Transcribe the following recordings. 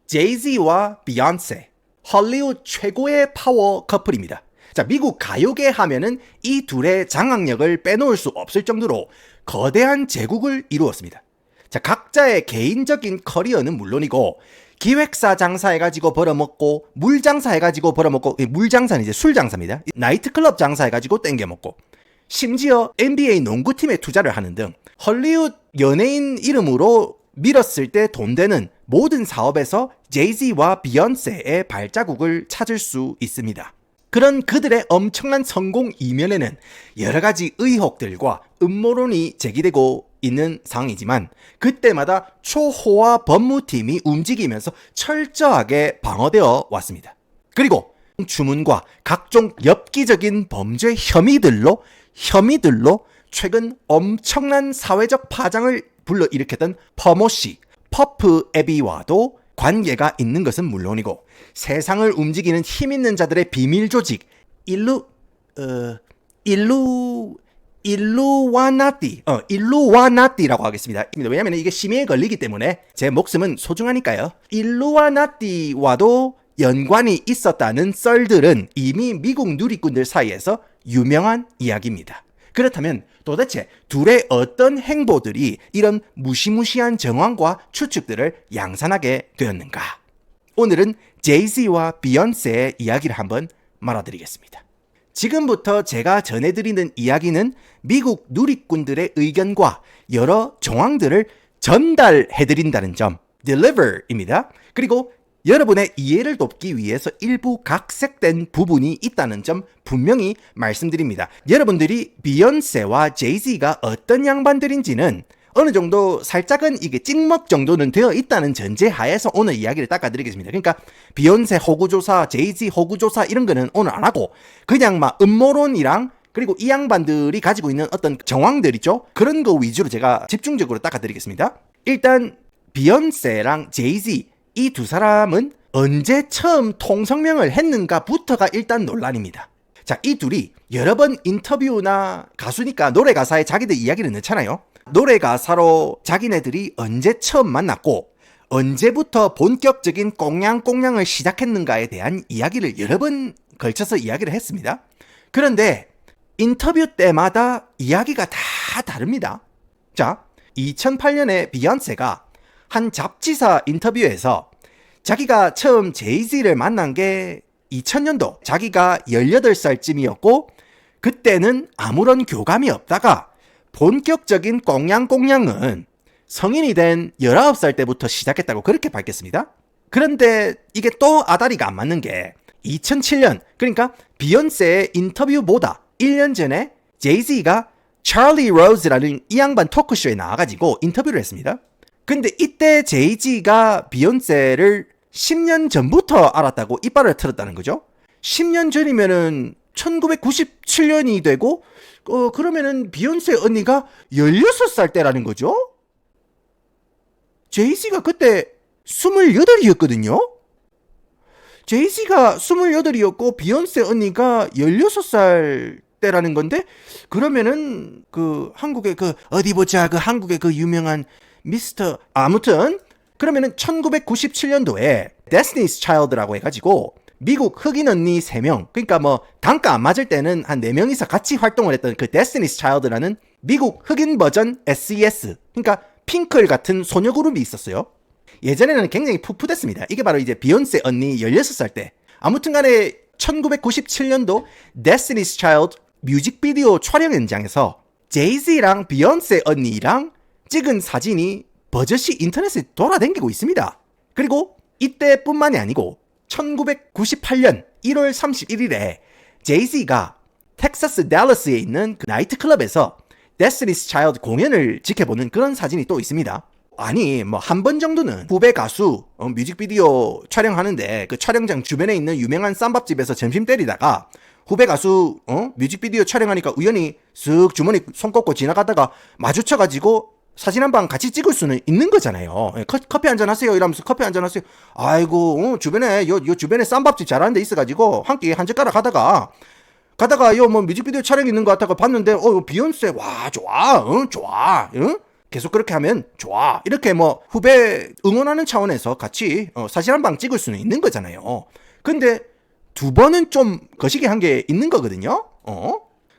제이지와 비욘세, 헐리우드 최고의 파워 커플입니다. 자, 미국 가요계 하면은 이 둘의 장악력을 빼놓을 수 없을 정도로 거대한 제국을 이루었습니다. 자, 각자의 개인적인 커리어는 물론이고 기획사 장사해가지고 벌어먹고 물 장사해가지고 벌어먹고, 물 장사는 이제 술 장사입니다. 나이트클럽 장사해가지고 땡겨먹고, 심지어 NBA 농구팀에 투자를 하는 등 헐리우드 연예인 이름으로 밀었을 때 돈 되는 모든 사업에서 제이지와 비욘세의 발자국을 찾을 수 있습니다. 그런 그들의 엄청난 성공 이면에는 여러 가지 의혹들과 음모론이 제기되고 있는 상황이지만 그때마다 초호화 법무팀이 움직이면서 철저하게 방어되어 왔습니다. 그리고 주문과 각종 엽기적인 범죄 혐의들로 최근 엄청난 사회적 파장을 불러일으켰던 퍼모씨, 퍼프 애비와도 관계가 있는 것은 물론이고 세상을 움직이는 힘 있는 자들의 비밀 조직 일루와나티라고 하겠습니다. 왜냐하면 이게 심의에 걸리기 때문에 제 목숨은 소중하니까요. 일루와나티와도 연관이 있었다는 썰들은 이미 미국 누리꾼들 사이에서 유명한 이야기입니다. 그렇다면 도대체 둘의 어떤 행보들이 이런 무시무시한 정황과 추측들을 양산하게 되었는가? 오늘은 제이지와 비욘세의 이야기를 한번 말아드리겠습니다. 지금부터 제가 전해드리는 이야기는 미국 누리꾼들의 의견과 여러 정황들을 전달해드린다는 점, deliver입니다. 그리고 여러분의 이해를 돕기 위해서 일부 각색된 부분이 있다는 점 분명히 말씀드립니다. 여러분들이 비욘세와 제이지가 어떤 양반들인지는 어느 정도 살짝은 이게 찍먹 정도는 되어 있다는 전제하에서 오늘 이야기를 닦아드리겠습니다. 그러니까 비욘세 호구조사, 제이지 호구조사 이런 거는 오늘 안 하고 그냥 막 음모론이랑 그리고 이 양반들이 가지고 있는 어떤 정황들 있죠? 그런 거 위주로 제가 집중적으로 닦아드리겠습니다. 일단 비욘세랑 제이지 이 두 사람은 언제 처음 통성명을 했는가부터가 일단 논란입니다. 자, 이 둘이 여러 번 인터뷰나 가수니까 노래 가사에 자기들 이야기를 넣잖아요. 노래 가사로 자기네들이 언제 처음 만났고 언제부터 본격적인 꽁냥꽁냥을 시작했는가에 대한 이야기를 여러 번 걸쳐서 이야기를 했습니다. 그런데 인터뷰 때마다 이야기가 다 다릅니다. 자, 2008년에 비욘세가 한 잡지사 인터뷰에서 자기가 처음 제이지를 만난 게 2000년도 자기가 18살쯤이었고 그때는 아무런 교감이 없다가 본격적인 꽁냥꽁냥은 성인이 된 19살 때부터 시작했다고 그렇게 밝혔습니다. 그런데 이게 또 아다리가 안 맞는 게 2007년, 그러니까 비욘세의 인터뷰보다 1년 전에 제이지가 찰리 로즈라는 이 양반 토크쇼에 나와가지고 인터뷰를 했습니다. 근데 이때 제이지가 비욘세를 10년 전부터 알았다고 이빨을 틀었다는 거죠. 10년 전이면은 1997년이 되고 그러면은 비욘세 언니가 16살 때라는 거죠. 제이지가 그때 28이었거든요. 제이지가 28이었고 비욘세 언니가 16살 때라는 건데 그러면은 그 한국의 그 어디 보자 그 한국의 그 유명한 미스터 아무튼 그러면은 1997년도에 Destiny's Child라고 해가지고 미국 흑인 언니 3명 그러니까 뭐 단가 안 맞을 때는 한 4명이서 같이 활동을 했던 그 Destiny's Child라는 미국 흑인 버전 SES 그러니까 핑클 같은 소녀 그룹이 있었어요. 예전에는 굉장히 풋풋했습니다. 이게 바로 이제 비욘세 언니 16살 때 아무튼 간에 1997년도 Destiny's Child 뮤직비디오 촬영 현장에서 제이지랑 비욘세 언니랑 찍은 사진이 버젓이 인터넷에 돌아다니고 있습니다. 그리고 이때뿐만이 아니고 1998년 1월 31일에 제이지가 텍사스 댈러스에 있는 그 나이트클럽에서 Destiny's Child 공연을 지켜보는 그런 사진이 또 있습니다. 아니 뭐 한 번 정도는 후배 가수 뮤직비디오 촬영하는데 그 촬영장 주변에 있는 유명한 쌈밥집에서 점심 때리다가 후배 가수 뮤직비디오 촬영하니까 우연히 쓱 주머니 손 꽂고 지나가다가 마주쳐가지고 사진 한 방 같이 찍을 수는 있는 거잖아요. 커피 한잔 하세요 이러면서 커피 한잔 하세요. 아이고 주변에 요 주변에 쌈밥집 잘하는 데 있어가지고 함께 한 젓가락 가다가 요 뭐 뮤직비디오 촬영 있는 거 같다고 봤는데 비욘세 와 좋아 좋아 계속 그렇게 하면 좋아. 이렇게 뭐 후배 응원하는 차원에서 같이 사진 한 방 찍을 수는 있는 거잖아요. 근데 두 번은 좀 거시기 한 게 있는 거거든요.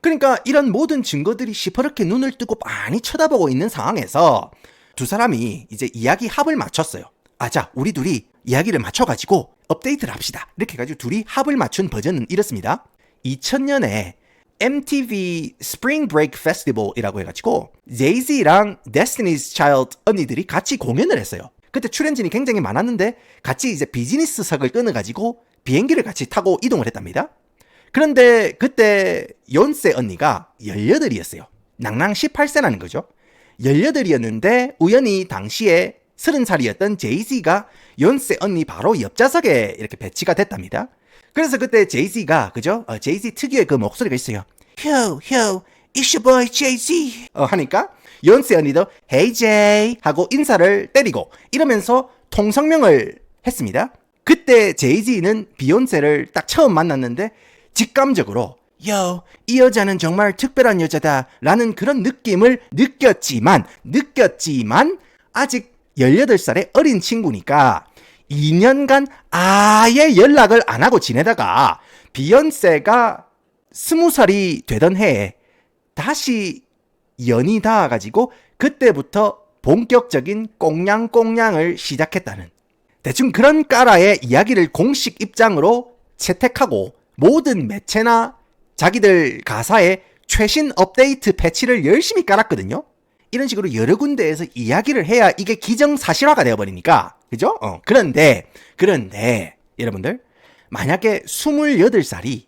그러니까 이런 모든 증거들이 시퍼렇게 눈을 뜨고 많이 쳐다보고 있는 상황에서 두 사람이 이제 이야기 합을 맞췄어요. 자, 우리 둘이 이야기를 맞춰가지고 업데이트를 합시다. 이렇게 해가지고 둘이 합을 맞춘 버전은 이렇습니다. 2000년에 MTV Spring Break Festival이라고 해가지고 제이지랑 Destiny's Child 언니들이 같이 공연을 했어요. 그때 출연진이 굉장히 많았는데 같이 이제 비즈니스석을 끊어가지고 비행기를 같이 타고 이동을 했답니다. 그런데 그때 연세 언니가 18이었어요. 낭낭 18세라는 거죠. 18이었는데 우연히 당시에 30살이었던 제이지가 연세 언니 바로 옆좌석에 이렇게 배치가 됐답니다. 그래서 그때 제이지가 그죠? 제이지 특유의 그 목소리가 있어요. Yo, it's your boy Jay-Z 하니까 연세 언니도 Hey Jay 하고 인사를 때리고 이러면서 통성명을 했습니다. 그때 제이지는 비욘세를 딱 처음 만났는데 직감적으로 Yo, 이 여자는 정말 특별한 여자다 라는 그런 느낌을 느꼈지만 아직 18살의 어린 친구니까 2년간 아예 연락을 안 하고 지내다가 비욘세가 20살이 되던 해에 다시 연이 닿아가지고 그때부터 본격적인 꽁냥꽁냥을 시작했다는 대충 그런 까라의 이야기를 공식 입장으로 채택하고 모든 매체나 자기들 가사에 최신 업데이트 패치를 열심히 깔았거든요. 이런 식으로 여러 군데에서 이야기를 해야 이게 기정사실화가 되어버리니까 그죠? 그런데 여러분들 만약에 28살이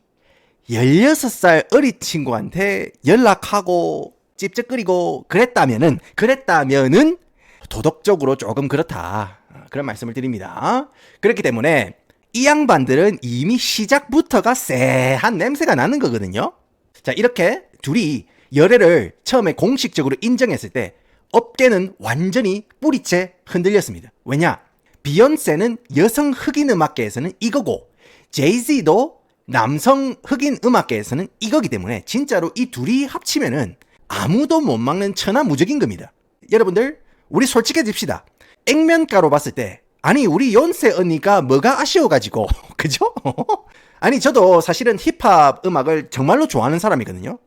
16살 어린 친구한테 연락하고 찝쩍거리고 그랬다면은 도덕적으로 조금 그렇다. 그런 말씀을 드립니다. 그렇기 때문에 이 양반들은 이미 시작부터가 쎄한 냄새가 나는 거거든요. 자, 이렇게 둘이 열애를 처음에 공식적으로 인정했을 때 업계는 완전히 뿌리째 흔들렸습니다. 왜냐? 비욘세는 여성 흑인 음악계에서는 이거고 제이지도 남성 흑인 음악계에서는 이거기 때문에 진짜로 이 둘이 합치면은 아무도 못 막는 천하무적인 겁니다. 여러분들 우리 솔직해집시다. 액면가로 봤을 때 아니 우리 연세 언니가 뭐가 아쉬워가지고 그죠? 아니 저도 사실은 힙합 음악을 정말로 좋아하는 사람이거든요.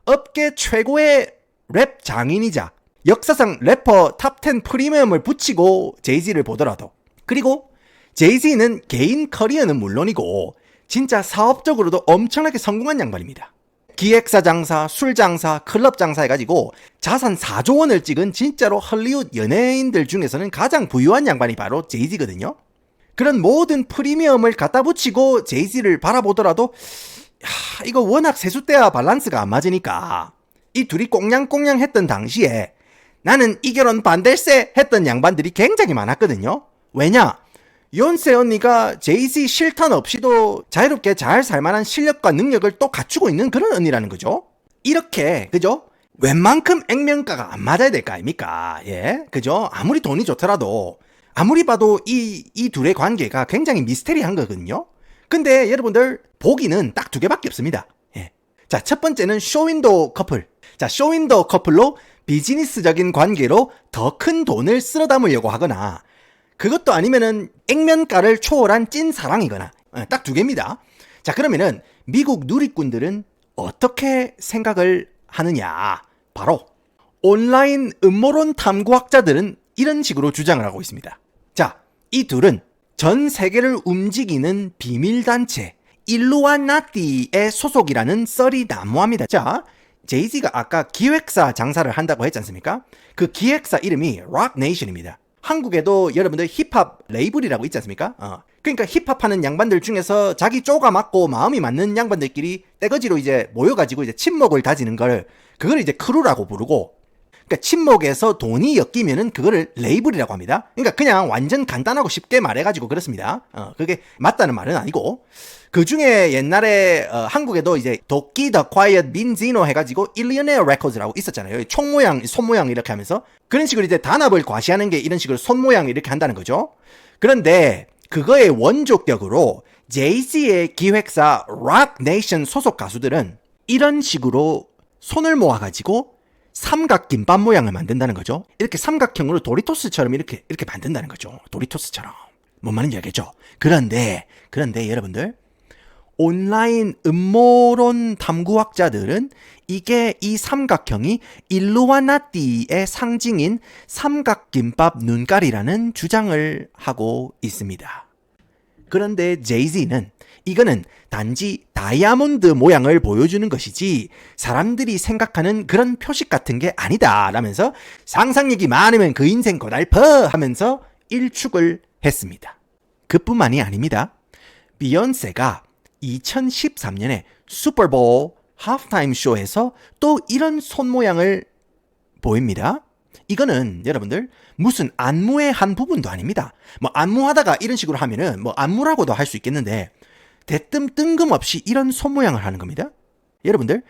업계 최고의 랩 장인이자 역사상 래퍼 탑10 프리미엄을 붙이고 제이지를 보더라도 그리고 제이지는 개인 커리어는 물론이고 진짜 사업적으로도 엄청나게 성공한 양반입니다. 기획사 장사, 술 장사, 클럽 장사 해가지고 자산 4조 원을 찍은 진짜로 헐리우드 연예인들 중에서는 가장 부유한 양반이 바로 제이지거든요. 그런 모든 프리미엄을 갖다 붙이고 제이지를 바라보더라도 이거 워낙 세숫대와 밸런스가 안 맞으니까 이 둘이 꽁냥꽁냥 했던 당시에 나는 이 결혼 반댈세 했던 양반들이 굉장히 많았거든요. 왜냐? 연세 언니가 제이지 실탄 없이도 자유롭게 잘 살만한 실력과 능력을 또 갖추고 있는 그런 언니라는 거죠. 이렇게 그죠? 웬만큼 액면가가 안 맞아야 될 거 아닙니까? 예, 그죠? 아무리 돈이 좋더라도 아무리 봐도 이 둘의 관계가 굉장히 미스테리한 거거든요. 근데 여러분들 보기는 딱 2개밖에 없습니다. 예. 자, 첫 번째는 쇼윈도우 커플. 자, 쇼윈도우 커플로 비즈니스적인 관계로 더 큰 돈을 쓸어 담으려고 하거나 그것도 아니면은 액면가를 초월한 찐 사랑이거나 딱 2개입니다. 자, 그러면은 미국 누리꾼들은 어떻게 생각을 하느냐? 바로 온라인 음모론 탐구학자들은 이런 식으로 주장을 하고 있습니다. 자, 이 둘은 전 세계를 움직이는 비밀단체 일루아나티의 소속이라는 썰이 난무합니다. 자, 제이지가 아까 기획사 장사를 한다고 했지 않습니까? 그 기획사 이름이 록네이션입니다. 한국에도 여러분들 힙합 레이블이라고 있지 않습니까? 그러니까 힙합하는 양반들 중에서 자기 쪼가 맞고 마음이 맞는 양반들끼리 떼거지로 이제 모여가지고 이제 친목을 다지는 그걸 이제 크루라고 부르고, 그러니까 친목에서 돈이 엮이면은 그거를 레이블이라고 합니다. 그러니까 그냥 완전 간단하고 쉽게 말해가지고 그렇습니다. 그게 맞다는 말은 아니고, 그 중에 옛날에 한국에도 이제 도끼 더 콰이엇 빈지노 해가지고 일리어네어 레코드라고 있었잖아요. 총 모양, 손 모양 이렇게 하면서 그런 식으로 이제 단합을 과시하는 게 이런 식으로 손 모양 이렇게 한다는 거죠. 그런데 그거의 원조격으로 제이지의 기획사 록네이션 소속 가수들은 이런 식으로 손을 모아가지고 삼각김밥 모양을 만든다는 거죠. 이렇게 삼각형으로 도리토스처럼 이렇게 만든다는 거죠. 도리토스처럼. 뭔 말인지 알겠죠? 그런데 여러분들, 온라인 음모론 탐구학자들은 이게 이 삼각형이 일루와나티의 상징인 삼각김밥 눈깔이라는 주장을 하고 있습니다. 그런데 제이지는 이거는 단지 다이아몬드 모양을 보여주는 것이지 사람들이 생각하는 그런 표식 같은 게 아니다 라면서 상상력이 많으면 그 인생 고달퍼 하면서 일축을 했습니다. 그뿐만이 아닙니다. 비욘세가 2013년에 슈퍼볼 하프타임 쇼에서 또 이런 손 모양을 보입니다. 이거는 여러분들 무슨 안무의 한 부분도 아닙니다. 뭐 안무하다가 이런 식으로 하면은 뭐 안무라고도 할 수 있겠는데 대뜸 뜬금없이 이런 손 모양을 하는 겁니다. 여러분들,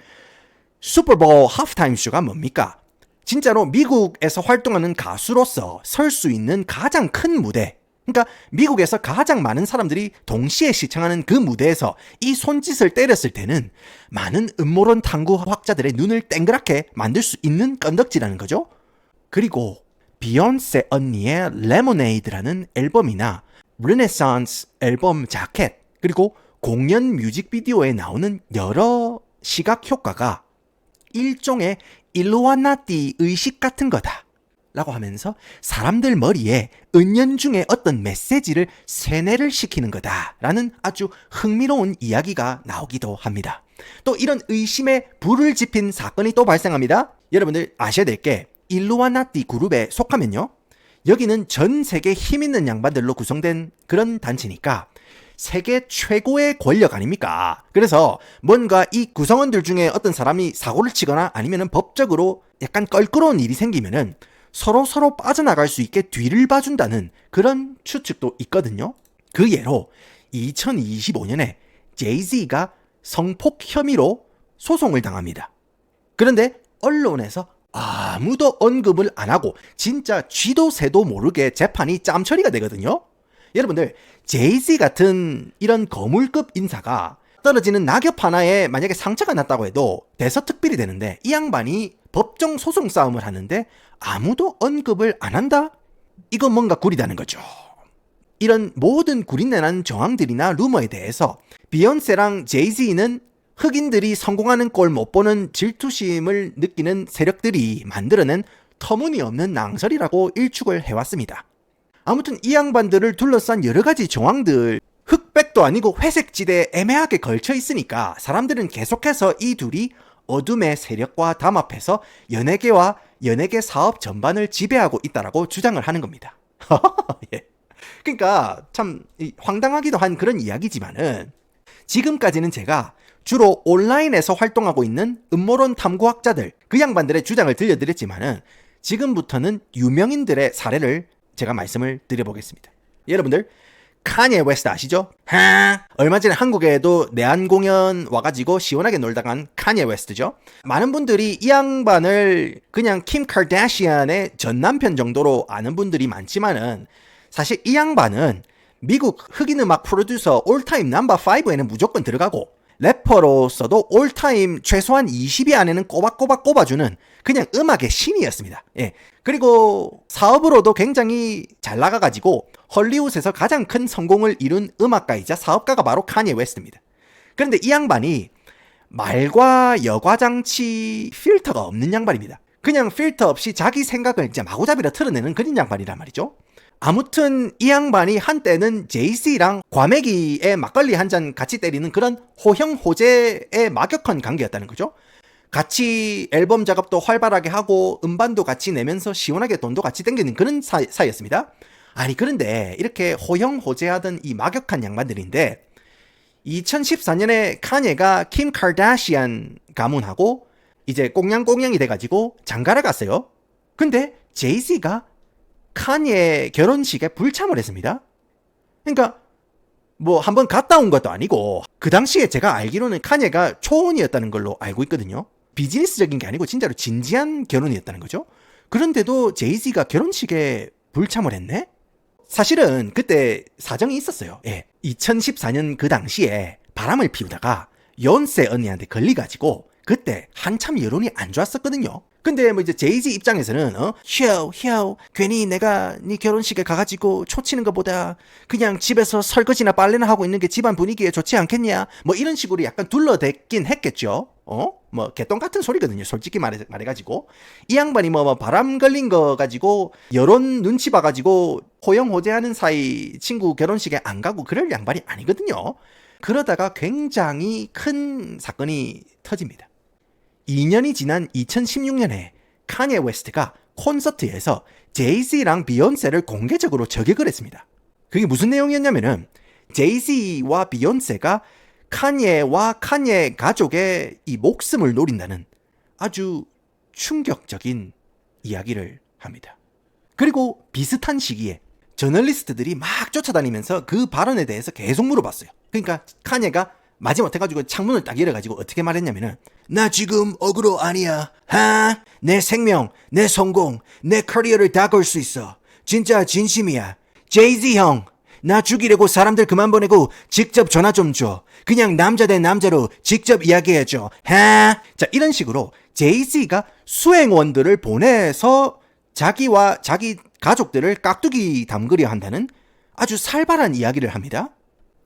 슈퍼볼 하프타임 쇼가 뭡니까? 진짜로 미국에서 활동하는 가수로서 설 수 있는 가장 큰 무대, 그러니까 미국에서 가장 많은 사람들이 동시에 시청하는 그 무대에서 이 손짓을 때렸을 때는 많은 음모론 탐구학자들의 눈을 땡그랗게 만들 수 있는 건덕지라는 거죠. 그리고 비욘세 언니의 레모네이드라는 앨범이나 르네상스 앨범 자켓, 그리고 공연 뮤직비디오에 나오는 여러 시각 효과가 일종의 일루와나티 의식 같은 거다 라고 하면서 사람들 머리에 은연중에 어떤 메시지를 세뇌를 시키는 거다라는 아주 흥미로운 이야기가 나오기도 합니다. 또 이런 의심에 불을 지핀 사건이 또 발생합니다. 여러분들 아셔야 될 게 일루와나티 그룹에 속하면요, 여기는 전 세계 힘 있는 양반들로 구성된 그런 단체니까 세계 최고의 권력 아닙니까? 그래서 뭔가 이 구성원들 중에 어떤 사람이 사고를 치거나 아니면은 법적으로 약간 껄끄러운 일이 생기면은 서로 빠져나갈 수 있게 뒤를 봐준다는 그런 추측도 있거든요. 그 예로 2025년에 제이지가 성폭 혐의로 소송을 당합니다. 그런데 언론에서 아무도 언급을 안 하고 진짜 쥐도 새도 모르게 재판이 짬처리가 되거든요. 여러분들, 제이지 같은 이런 거물급 인사가 떨어지는 낙엽 하나에 만약에 상처가 났다고 해도 대서특필이 되는데 이 양반이 법정 소송 싸움을 하는데 아무도 언급을 안 한다? 이건 뭔가 구리다는 거죠. 이런 모든 구린내난 정황들이나 루머에 대해서 비욘세랑 제이지는 흑인들이 성공하는 꼴 못 보는 질투심을 느끼는 세력들이 만들어낸 터무니없는 낭설이라고 일축을 해왔습니다. 아무튼 이 양반들을 둘러싼 여러 가지 정황들, 흑백도 아니고 회색지대에 애매하게 걸쳐 있으니까 사람들은 계속해서 이 둘이 어둠의 세력과 담합해서 연예계와 연예계 사업 전반을 지배하고 있다라고 주장을 하는 겁니다. 예. 그러니까 참 황당하기도 한 그런 이야기지만은 지금까지는 제가 주로 온라인에서 활동하고 있는 음모론 탐구학자들, 그 양반들의 주장을 들려드렸지만은 지금부터는 유명인들의 사례를 제가 말씀을 드려보겠습니다. 여러분들, 카니에 웨스트 아시죠? 얼마 전에 한국에도 내한 공연 와가지고 시원하게 놀다 간 카니에 웨스트죠. 많은 분들이 이 양반을 그냥 킴 카르다시안의 전 남편 정도로 아는 분들이 많지만은 사실 이 양반은 미국 흑인 음악 프로듀서 올타임 넘버 5에는 무조건 들어가고 래퍼로서도 올타임 최소한 20위 안에는 꼬박꼬박 꼽아주는 그냥 음악의 신이었습니다. 예. 그리고 사업으로도 굉장히 잘 나가가지고 헐리우드에서 가장 큰 성공을 이룬 음악가이자 사업가가 바로 카니에 웨스트입니다. 그런데 이 양반이 말과 여과장치 필터가 없는 양반입니다. 그냥 필터 없이 자기 생각을 이제 마구잡이로 틀어내는 그런 양반이란 말이죠. 아무튼 이 양반이 한때는 제이씨랑 과메기에 막걸리 한 잔 같이 때리는 그런 호형호재의 막역한 관계였다는 거죠. 같이 앨범 작업도 활발하게 하고 음반도 같이 내면서 시원하게 돈도 같이 땡기는 그런 사이였습니다. 아니 그런데 이렇게 호형호재하던 이 막역한 양반들인데 2014년에 카니에가 킴 카르다시안 가문하고 이제 꽁냥꽁냥이 돼가지고 장가를 갔어요. 근데 제이씨가 카니에 결혼식에 불참을 했습니다. 그러니까 뭐 한번 갔다 온 것도 아니고 그 당시에 제가 알기로는 카니에가 초혼이었다는 걸로 알고 있거든요. 비즈니스적인 게 아니고 진짜로 진지한 결혼이었다는 거죠. 그런데도 제이지가 결혼식에 불참을 했네? 사실은 그때 사정이 있었어요. 예. 2014년 그 당시에 바람을 피우다가 비욘세 언니한테 걸려가지고 그때 한참 여론이 안 좋았었거든요. 근데 뭐 이제 제이지 입장에서는 휴 괜히 내가 네 결혼식에 가가지고 초치는 것보다 그냥 집에서 설거지나 빨래나 하고 있는 게 집안 분위기에 좋지 않겠냐, 뭐 이런 식으로 약간 둘러댔긴 했겠죠. 뭐 개똥 같은 소리거든요, 솔직히 말해가지고. 이 양반이 뭐 바람 걸린 거 가지고 여론 눈치 봐가지고 호영호재하는 사이 친구 결혼식에 안 가고 그럴 양반이 아니거든요. 그러다가 굉장히 큰 사건이 터집니다. 2년이 지난 2016년에 카니에 웨스트가 콘서트에서 제이지랑 비욘세를 공개적으로 저격을 했습니다. 그게 무슨 내용이었냐면은 제이지와 비욘세가 카니에와 카니에 가족의 이 목숨을 노린다는 아주 충격적인 이야기를 합니다. 그리고 비슷한 시기에 저널리스트들이 막 쫓아다니면서 그 발언에 대해서 계속 물어봤어요. 그러니까 카니에가 마지못해가지고 창문을 딱 열어가지고 어떻게 말했냐면은, 나 지금 억울로 아니야. 내 생명, 내 성공, 내 커리어를 다 걸 수 있어. 진짜 진심이야. 제이지 형, 나 죽이려고 사람들 그만 보내고 직접 전화 좀 줘. 그냥 남자 대 남자로 직접 이야기해줘. 자, 이런 식으로 제이지가 수행원들을 보내서 자기와 자기 가족들을 깍두기 담그려 한다는 아주 살벌한 이야기를 합니다.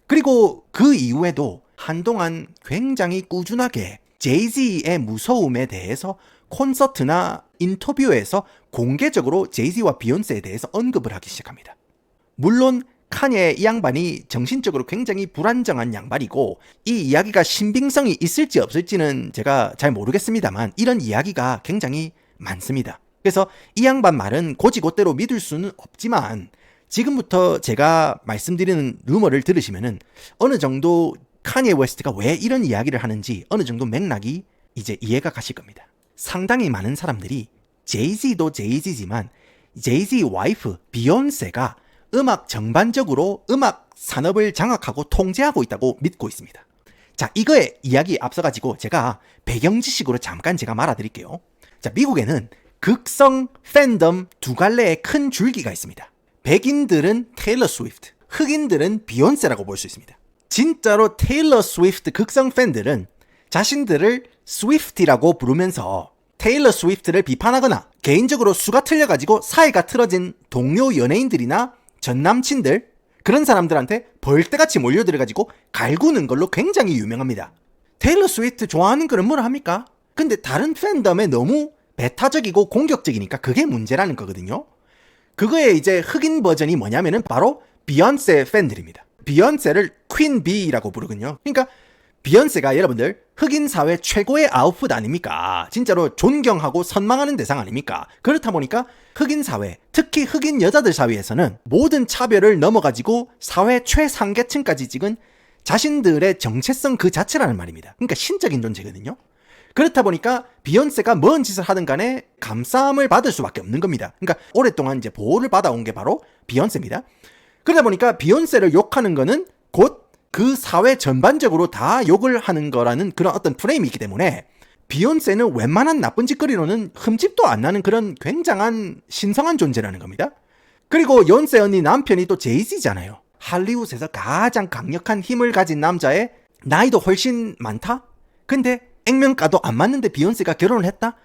그리고 그 이후에도 한동안 굉장히 꾸준하게 제이지의 무서움에 대해서 콘서트나 인터뷰에서 공개적으로 제이지와 비욘세에 대해서 언급을 하기 시작합니다. 물론 카니에 이 양반이 정신적으로 굉장히 불안정한 양반이고 이 이야기가 신빙성이 있을지 없을지는 제가 잘 모르겠습니다만 이런 이야기가 굉장히 많습니다. 그래서 이 양반 말은 곧이곧대로 믿을 수는 없지만 지금부터 제가 말씀드리는 루머를 들으시면은 어느 정도 카니에 웨스트가 왜 이런 이야기를 하는지 어느 정도 맥락이 이제 이해가 가실 겁니다. 상당히 많은 사람들이 제이지도 제이지지만 제이지 와이프 비욘세가 음악 전반적으로 음악 산업을 장악하고 통제하고 있다고 믿고 있습니다. 자, 이거에 이야기 앞서가지고 제가 배경 지식으로 잠깐 제가 말아드릴게요. 자, 미국에는 극성 팬덤 두 갈래의 큰 줄기가 있습니다. 백인들은 테일러 스위프트, 흑인들은 비욘세라고 볼 수 있습니다. 진짜로 테일러 스위프트 극성 팬들은 자신들을 스위프티라고 부르면서 테일러 스위프트를 비판하거나 개인적으로 수가 틀려가지고 사이가 틀어진 동료 연예인들이나 전남친들, 그런 사람들한테 벌떼같이 몰려들어가지고 갈구는 걸로 굉장히 유명합니다. 테일러 스위프트 좋아하는 거는 뭐라 합니까? 근데 다른 팬덤에 너무 배타적이고 공격적이니까 그게 문제라는 거거든요. 그거의 이제 흑인 버전이 뭐냐면은 바로 비욘세 팬들입니다. 비욘세를 퀸 비라고 부르거든요. 그러니까 비욘세가 여러분들 흑인 사회 최고의 아웃풋 아닙니까? 진짜로 존경하고 선망하는 대상 아닙니까? 그렇다 보니까 흑인 사회, 특히 흑인 여자들 사회에서는 모든 차별을 넘어가지고 사회 최상계층까지 찍은 자신들의 정체성 그 자체라는 말입니다. 그러니까 신적인 존재거든요. 그렇다 보니까 비욘세가 뭔 짓을 하든 간에 감싸움을 받을 수밖에 없는 겁니다. 그러니까 오랫동안 이제 보호를 받아온 게 바로 비욘세입니다. 그러다 보니까 비욘세를 욕하는 거는 곧 그 사회 전반적으로 다 욕을 하는 거라는 그런 어떤 프레임이 있기 때문에 비욘세는 웬만한 나쁜 짓거리로는 흠집도 안 나는 그런 굉장한 신성한 존재라는 겁니다. 그리고 연세 언니 남편이 또 제이지잖아요. 할리우드에서 가장 강력한 힘을 가진 남자의 나이도 훨씬 많다? 근데 액면가도 안 맞는데 비욘세가 결혼을 했다?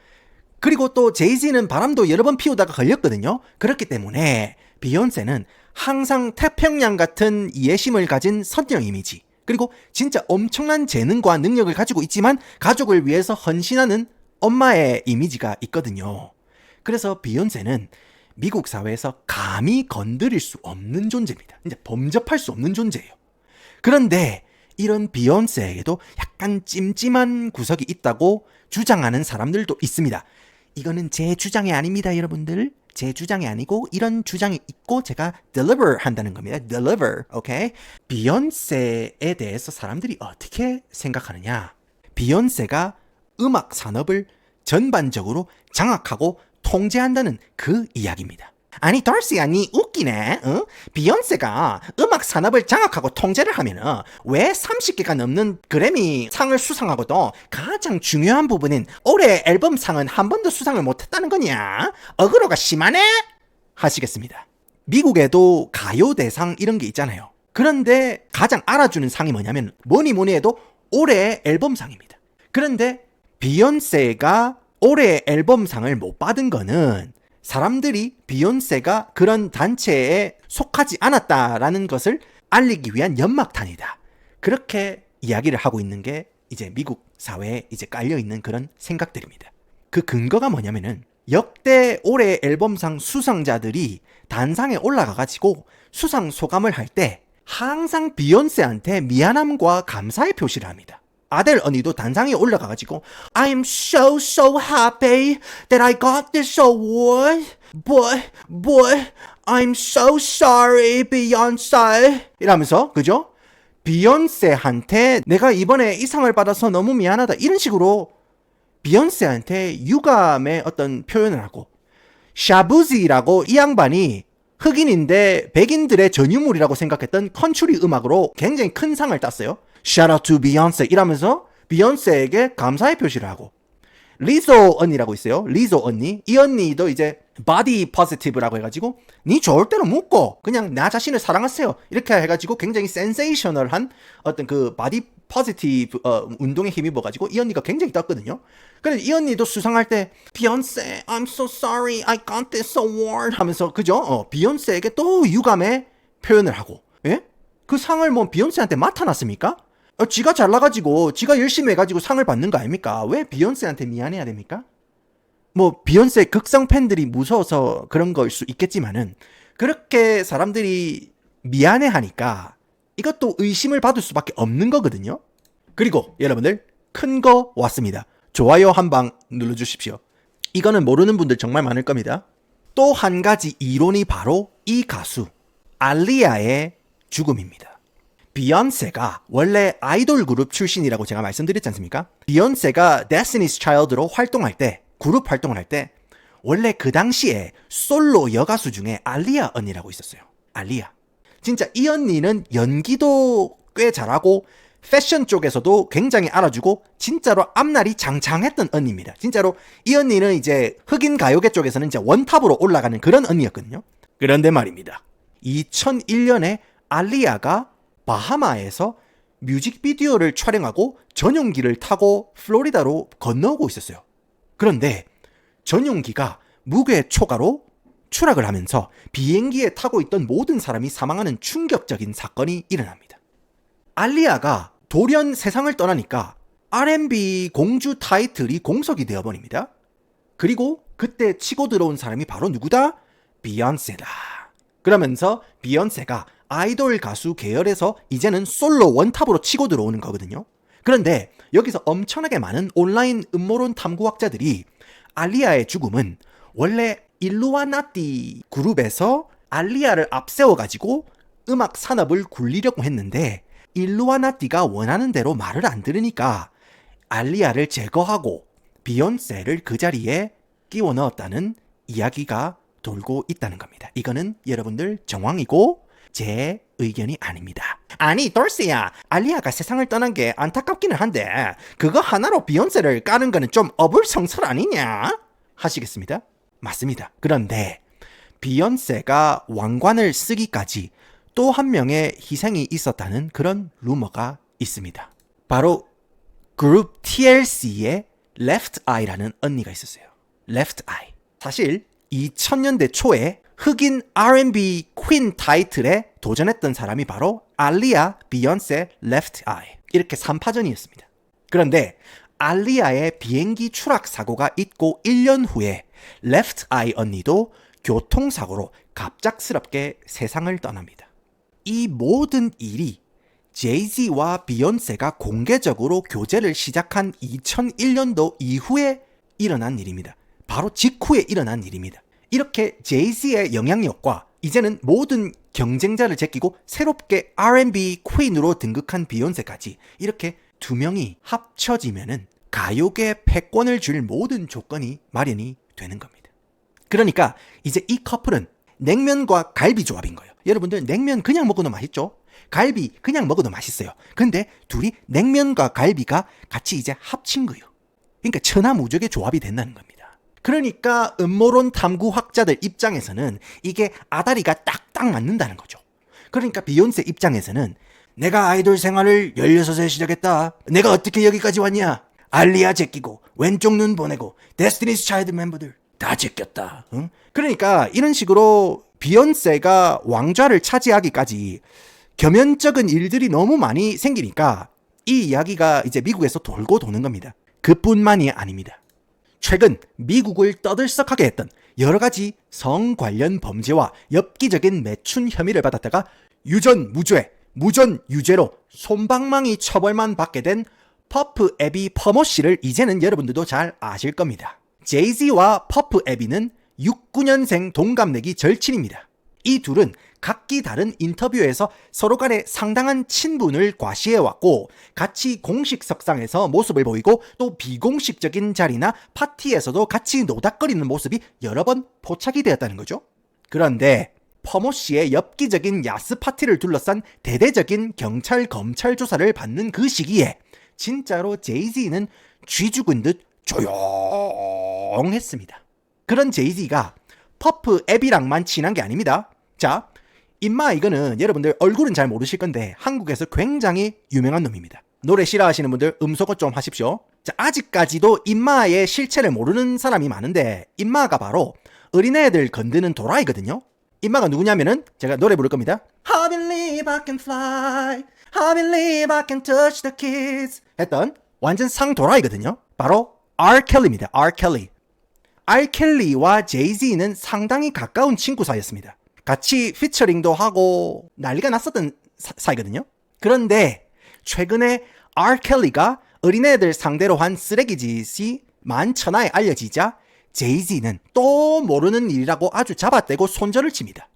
그리고 또 제이지는 바람도 여러 번 피우다가 걸렸거든요. 그렇기 때문에 비욘세는 항상 태평양 같은 이해심을 가진 선녀 이미지, 그리고 진짜 엄청난 재능과 능력을 가지고 있지만 가족을 위해서 헌신하는 엄마의 이미지가 있거든요. 그래서 비욘세는 미국 사회에서 감히 건드릴 수 없는 존재입니다. 이제 범접할 수 없는 존재예요. 그런데 이런 비욘세에게도 약간 찜찜한 구석이 있다고 주장하는 사람들도 있습니다. 이거는 제 주장이 아닙니다, 여러분들. 제 주장이 아니고 이런 주장이 있고 제가 deliver 한다는 겁니다. deliver, 오케이? 비욘세에 대해서 사람들이 어떻게 생각하느냐? 비욘세가 음악 산업을 전반적으로 장악하고 통제한다는 그 이야기입니다. 아니 달시야, 니 웃기네. 어? 비욘세가 음악 산업을 장악하고 통제를 하면은 왜 30개가 넘는 그래미 상을 수상하고도 가장 중요한 부분인 올해 앨범 상은 한 번도 수상을 못했다는 거냐? 어그로가 심하네? 하시겠습니다. 미국에도 가요대상 이런 게 있잖아요. 그런데 가장 알아주는 상이 뭐냐면 뭐니 해도 올해 앨범상입니다. 그런데 비욘세가 올해 앨범상을 못 받은 거는 사람들이 비욘세가 그런 단체에 속하지 않았다라는 것을 알리기 위한 연막탄이다. 그렇게 이야기를 하고 있는 게 이제 미국 사회에 이제 깔려있는 그런 생각들입니다. 그 근거가 뭐냐면은 역대 올해 앨범상 수상자들이 단상에 올라가가지고 수상 소감을 할 때 항상 비욘세한테 미안함과 감사의 표시를 합니다. 아델 언니도 단상에 올라가가지고 I'm so happy that I got this award but I'm so sorry Beyonce 이러면서 그죠? 비욘세한테 내가 이번에 이 상을 받아서 너무 미안하다 이런 식으로 비욘세한테 유감의 어떤 표현을 하고 샤부지라고 이 양반이 흑인인데 백인들의 전유물이라고 생각했던 컨츄리 음악으로 굉장히 큰 상을 땄어요. Shout out to Beyonce 이러면서 비욘세에게 감사의 표시를 하고 리조 언니라고 있어요. 리조 언니. 이 언니도 이제 바디 포지티브라고 해가지고 니 좋을 대로 묻고 그냥 나 자신을 사랑하세요. 이렇게 해가지고 굉장히 센세이셔널한 어떤 그 바디 포지티브 운동에 힘입어가지고 이 언니가 굉장히 떴거든요. 그래서 이 언니도 수상할 때 비욘세 I'm so sorry I got this award 하면서 그죠? 비욘세에게 또 유감의 표현을 하고 예? 그 상을 뭐 비욘세한테 맡아놨습니까? 지가 잘나가지고 지가 열심히 해가지고 상을 받는 거 아닙니까? 왜 비욘세한테 미안해야 됩니까? 뭐 비욘세 극성 팬들이 무서워서 그런 걸 수 있겠지만은 그렇게 사람들이 미안해하니까 이것도 의심을 받을 수밖에 없는 거거든요. 그리고 여러분들 큰 거 왔습니다. 좋아요 한 방 눌러주십시오. 이거는 모르는 분들 정말 많을 겁니다. 또 한 가지 이론이 바로 이 가수 알리아의 죽음입니다. 비욘세가 원래 아이돌 그룹 출신이라고 제가 말씀드렸지 않습니까? 비욘세가 Destiny's Child로 활동할 때 그룹 활동을 할 때 원래 그 당시에 솔로 여가수 중에 알리아 언니라고 있었어요. 알리아. 진짜 이 언니는 연기도 꽤 잘하고 패션 쪽에서도 굉장히 알아주고 진짜로 앞날이 장창했던 언니입니다. 진짜로 이 언니는 이제 흑인 가요계 쪽에서는 이제 원탑으로 올라가는 그런 언니였거든요. 그런데 말입니다. 2001년에 알리아가 바하마에서 뮤직비디오를 촬영하고 전용기를 타고 플로리다로 건너오고 있었어요. 그런데 전용기가 무게 초과로 추락을 하면서 비행기에 타고 있던 모든 사람이 사망하는 충격적인 사건이 일어납니다. 알리아가 돌연 세상을 떠나니까 R&B 공주 타이틀이 공석이 되어버립니다. 그리고 그때 치고 들어온 사람이 바로 누구다? 비욘세다. 그러면서 비욘세가 아이돌 가수 계열에서 이제는 솔로 원탑으로 치고 들어오는 거거든요. 그런데 여기서 엄청나게 많은 온라인 음모론 탐구학자들이 알리아의 죽음은 원래 일루아나티 그룹에서 알리아를 앞세워가지고 음악 산업을 굴리려고 했는데 일루아나티가 원하는 대로 말을 안 들으니까 알리아를 제거하고 비욘세를 그 자리에 끼워 넣었다는 이야기가 돌고 있다는 겁니다. 이거는 여러분들 정황이고 제 의견이 아닙니다. 아니 돌스야, 알리아가 세상을 떠난 게 안타깝기는 한데 그거 하나로 비욘세를 까는 거는 좀 어불성설 아니냐? 하시겠습니다? 맞습니다. 그런데 비욘세가 왕관을 쓰기까지 또 한 명의 희생이 있었다는 그런 루머가 있습니다. 바로 그룹 TLC의 Left Eye라는 언니가 있었어요. Left Eye. 사실 2000년대 초에 흑인 R&B 퀸 타이틀에 도전했던 사람이 바로 알리아, 비욘세, Left Eye. 이렇게 3파전이었습니다. 그런데 알리아의 비행기 추락 사고가 있고 1년 후에 Left Eye 언니도 교통사고로 갑작스럽게 세상을 떠납니다. 이 모든 일이 제이지와 비욘세가 공개적으로 교제를 시작한 2001년도 이후에 일어난 일입니다. 바로 직후에 일어난 일입니다. 이렇게 제이지의 영향력과 이제는 모든 경쟁자를 제끼고 새롭게 R&B 퀸으로 등극한 비욘세까지 이렇게 두 명이 합쳐지면은 가요계 패권을 줄 모든 조건이 마련이 되는 겁니다. 그러니까 이제 이 커플은 냉면과 갈비 조합인 거예요. 여러분들 냉면 그냥 먹어도 맛있죠? 갈비 그냥 먹어도 맛있어요. 근데 둘이 냉면과 갈비가 같이 이제 합친 거예요. 그러니까 천하무적의 조합이 된다는 겁니다. 그러니까 음모론 탐구학자들 입장에서는 이게 아다리가 딱딱 맞는다는 거죠. 그러니까 비욘세 입장에서는 내가 아이돌 생활을 16세 시작했다. 내가 어떻게 여기까지 왔냐? 알리아 제끼고 왼쪽 눈 보내고 데스티니스 차일드 멤버들 다 제꼈다. 응? 그러니까 이런 식으로 비욘세가 왕좌를 차지하기까지 겸연쩍은 일들이 너무 많이 생기니까 이 이야기가 이제 미국에서 돌고 도는 겁니다. 그뿐만이 아닙니다. 최근 미국을 떠들썩하게 했던 여러 가지 성 관련 범죄와 엽기적인 매춘 혐의를 받았다가 유전 무죄, 무전 유죄로 솜방망이 처벌만 받게 된 퍼프 애비 퍼머 씨를 이제는 여러분들도 잘 아실 겁니다. 제이지와 퍼프 애비는 69년생 동갑내기 절친입니다. 이 둘은 각기 다른 인터뷰에서 서로 간에 상당한 친분을 과시해왔고 같이 공식 석상에서 모습을 보이고 또 비공식적인 자리나 파티에서도 같이 노닥거리는 모습이 여러 번 포착이 되었다는 거죠. 그런데 퍼머 씨의 엽기적인 야스 파티를 둘러싼 대대적인 경찰 검찰 조사를 받는 그 시기에 진짜로 제이지는 쥐 죽은 듯 조용했습니다. 그런 제이지가 퍼프 애비랑만 친한 게 아닙니다. 자, 임마 이거는 여러분들 얼굴은 잘 모르실 건데 한국에서 굉장히 유명한 놈입니다. 노래 싫어하시는 분들 음소거 좀 하십시오. 자, 아직까지도 임마의 실체를 모르는 사람이 많은데 임마가 바로 어린애들 건드는 도라이거든요. 임마가 누구냐면은 제가 노래 부를 겁니다. I believe I can fly, I believe I can touch the kids 했던 완전 상도라이거든요. 바로 R. 켈리입니다. R. 켈리. R. 켈리와 제이지는 상당히 가까운 친구 사이였습니다. 같이 피처링도 하고 난리가 났었던 사이거든요. 그런데 최근에 R. 켈리가 어린애들 상대로 한 쓰레기 짓이 만천하에 알려지자 제이지는 또 모르는 일이라고 아주 잡아떼고 손절을 칩니다.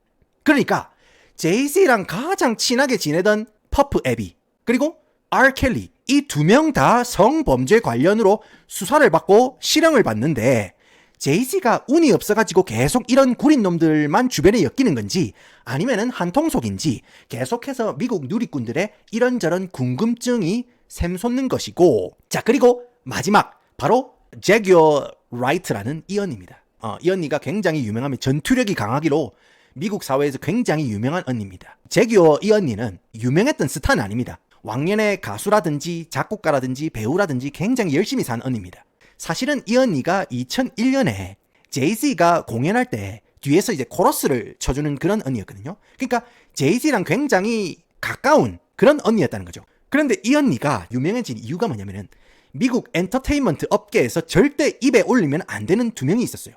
그러니까 제이지랑 가장 친하게 지내던 퍼프 애비 그리고 R. 켈리 이 두 명 다 성범죄 관련으로 수사를 받고 실형을 받는데 제이지가 운이 없어가지고 계속 이런 구린 놈들만 주변에 엮이는 건지 아니면은 한통속인지 계속해서 미국 누리꾼들의 이런저런 궁금증이 샘솟는 것이고 자 그리고 마지막 바로 제규어 라이트라는 이 언니입니다. 이 언니가 굉장히 유명하며 전투력이 강하기로 미국 사회에서 굉장히 유명한 언니입니다. 제규어 이 언니는 유명했던 스타는 아닙니다. 왕년에 가수라든지 작곡가라든지 배우라든지 굉장히 열심히 산 언니입니다. 사실은 이 언니가 2001년에 제이지가 공연할 때 뒤에서 이제 코러스를 쳐주는 그런 언니였거든요. 그러니까 제이지랑 굉장히 가까운 그런 언니였다는 거죠. 그런데 이 언니가 유명해진 이유가 뭐냐면은 미국 엔터테인먼트 업계에서 절대 입에 올리면 안 되는 두 명이 있었어요.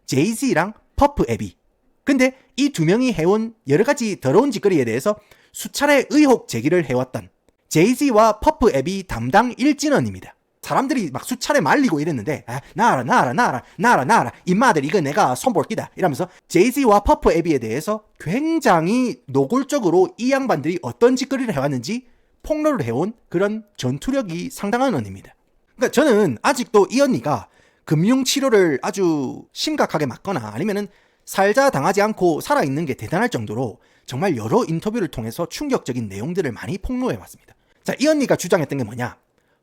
제이지랑 퍼프 애비. 근데 이 두 명이 해온 여러 가지 더러운 짓거리에 대해서 수차례 의혹 제기를 해왔던 제이지와 퍼프 애비 담당 일진원입니다. 사람들이 막 수차례 말리고 이랬는데 나라 임마들 이거 내가 손볼 끼다 이러면서 제이지와 퍼프 애비에 대해서 굉장히 노골적으로 이 양반들이 어떤 짓거리를 해왔는지 폭로를 해온 그런 전투력이 상당한 언니입니다. 그러니까 저는 아직도 이 언니가 금융치료를 아주 심각하게 맞거나 아니면은 살자 당하지 않고 살아있는 게 대단할 정도로 정말 여러 인터뷰를 통해서 충격적인 내용들을 많이 폭로해왔습니다. 자, 이 언니가 주장했던 게 뭐냐?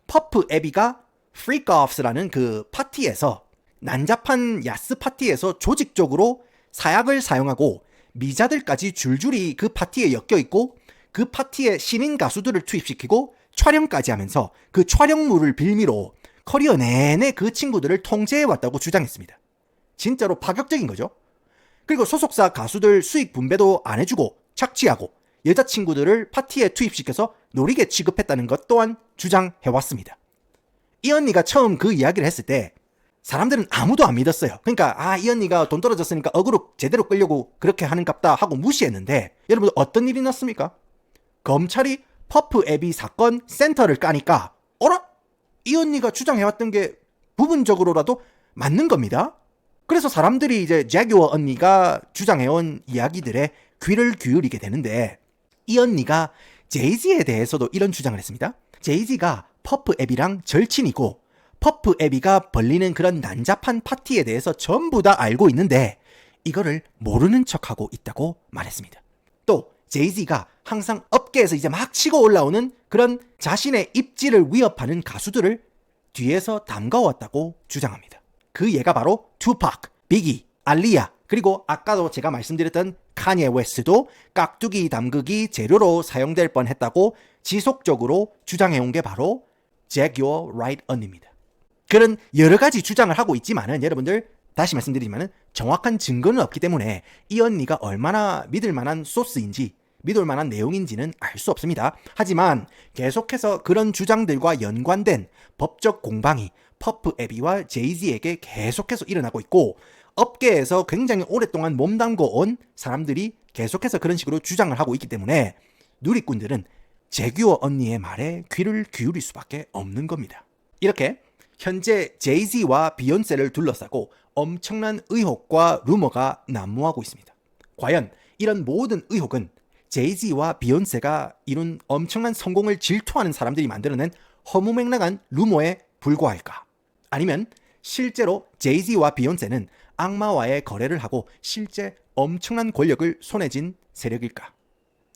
퍼프 애비가 프리크오프스라는 그 파티에서 난잡한 야스 파티에서 조직적으로 사약을 사용하고 미자들까지 줄줄이 그 파티에 엮여있고 그 파티에 신인 가수들을 투입시키고 촬영까지 하면서 그 촬영물을 빌미로 커리어 내내 그 친구들을 통제해왔다고 주장했습니다. 진짜로 파격적인 거죠. 그리고 소속사 가수들 수익 분배도 안 해주고 착취하고 여자친구들을 파티에 투입시켜서 노리게 취급했다는 것 또한 주장해왔습니다. 이 언니가 처음 그 이야기를 했을 때 사람들은 아무도 안 믿었어요. 그러니까 이 언니가 돈 떨어졌으니까 어그로 제대로 끌려고 그렇게 하는갑다 하고 무시했는데 여러분 어떤 일이 났습니까? 검찰이 퍼프 애비 사건 센터를 까니까 어라? 이 언니가 주장해왔던 게 부분적으로라도 맞는 겁니다. 그래서 사람들이 이제 제규어 언니가 주장해온 이야기들에 귀를 기울이게 되는데 이 언니가 제이지에 대해서도 이런 주장을 했습니다. 제이지가 퍼프 애비랑 절친이고 퍼프 애비가 벌리는 그런 난잡한 파티에 대해서 전부 다 알고 있는데 이거를 모르는 척하고 있다고 말했습니다. 또 제이지가 항상 업계에서 이제 막 치고 올라오는 그런 자신의 입지를 위협하는 가수들을 뒤에서 담가왔다고 주장합니다. 그 예가 바로 투팍, 비기, 알리아 그리고 아까도 제가 말씀드렸던 카니에 웨스트도 깍두기 담그기 재료로 사용될 뻔했다고 지속적으로 주장해온 게 바로 제규어 라이트 언니입니다. 그런 여러 가지 주장을 하고 있지만은 여러분들 다시 말씀드리지만은 정확한 증거는 없기 때문에 이 언니가 얼마나 믿을 만한 소스인지 믿을 만한 내용인지는 알 수 없습니다. 하지만 계속해서 그런 주장들과 연관된 법적 공방이 퍼프 에비와 제이지에게 계속해서 일어나고 있고 업계에서 굉장히 오랫동안 몸담고 온 사람들이 계속해서 그런 식으로 주장을 하고 있기 때문에 누리꾼들은 재규어 언니의 말에 귀를 기울일 수밖에 없는 겁니다. 이렇게 현재 제이지와 비욘세를 둘러싸고 엄청난 의혹과 루머가 난무하고 있습니다. 과연 이런 모든 의혹은 제이지와 비욘세가 이룬 엄청난 성공을 질투하는 사람들이 만들어낸 허무맹랑한 루머에 불과할까? 아니면 실제로 제이지와 비욘세는 악마와의 거래를 하고 실제 엄청난 권력을 손에 쥔 세력일까?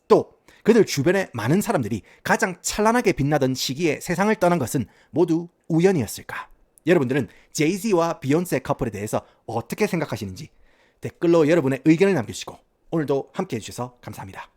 또 그들 주변의 많은 사람들이 가장 찬란하게 빛나던 시기에 세상을 떠난 것은 모두 우연이었을까? 여러분들은 제이지와 비욘세 커플에 대해서 어떻게 생각하시는지 댓글로 여러분의 의견을 남겨주시고 오늘도 함께해 주셔서 감사합니다.